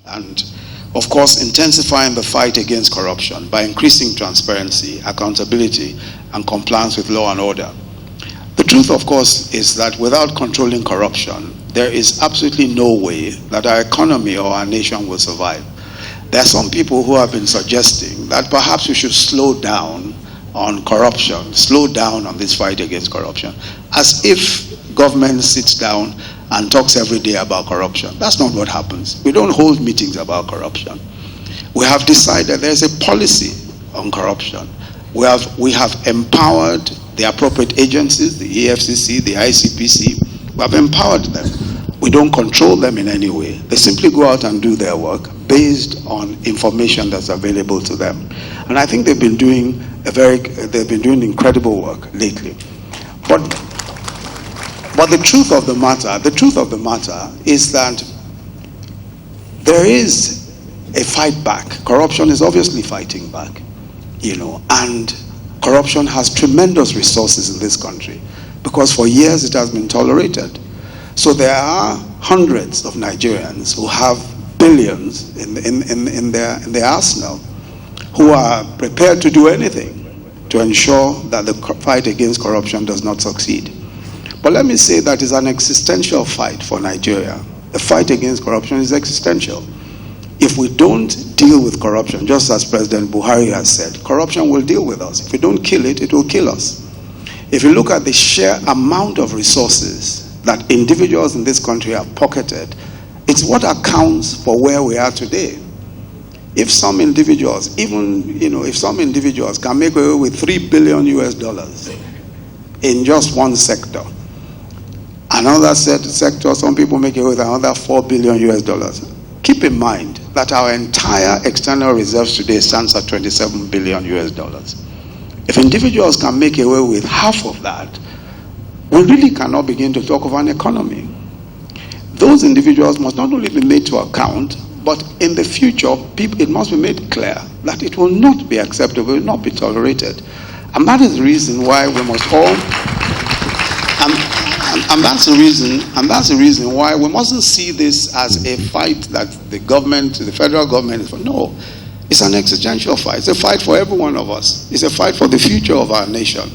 and, of course, intensifying the fight against corruption by increasing transparency, accountability, and compliance with law and order. The truth, of course, is that without controlling corruption, there is absolutely no way that our economy or our nation will survive. There are some people who have been suggesting that perhaps we should slow down on corruption, slow down on this fight against corruption, as if government sits down and talks every day about corruption. That's not what happens. We don't hold meetings about corruption. We have decided there's a policy on corruption. We have empowered the appropriate agencies, the EFCC, the ICPC. We have empowered them. We don't control them in any way. They simply go out and do their work based on information that's available to them. And I think they've been doing incredible work lately. But the truth of the matter is that there is a fight back. Corruption is obviously fighting back, and corruption has tremendous resources in this country because for years it has been tolerated. So there are hundreds of Nigerians who have billions in their arsenal who are prepared to do anything to ensure that the fight against corruption does not succeed. But let me say that it's an existential fight for Nigeria. The fight against corruption is existential. If we don't deal with corruption, just as President Buhari has said, corruption will deal with us. If we don't kill it, it will kill us. If you look at the sheer amount of resources that individuals in this country have pocketed, it's what accounts for where we are today. If some individuals, if some individuals can make away with $3 billion in just one sector, another sector, some people make away with another $4 billion. Keep in mind that our entire external reserves today stands at $27 billion. If individuals can make away with half of that, we really cannot begin to talk of an economy. Those individuals must not only be made to account, but in the future, it must be made clear that it will not be acceptable, it will not be tolerated. And that is the reason why we must all, and that's the reason why we mustn't see this as a fight that the federal government is for. No, it's an existential fight. It's a fight for every one of us. It's a fight for the future of our nation.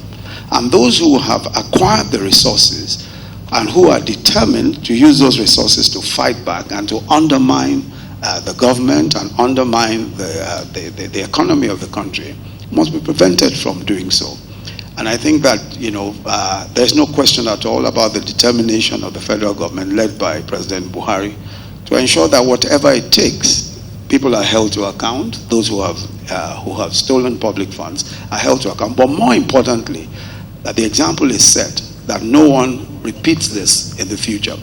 And those who have acquired the resources and who are determined to use those resources to fight back and to undermine the government and undermine the economy of the country must be prevented from doing so. And I think that, there's no question at all about the determination of the federal government led by President Buhari to ensure that whatever it takes, people are held to account. Those who have stolen public funds are held to account. But more importantly, that the example is set that no one repeats this in the future.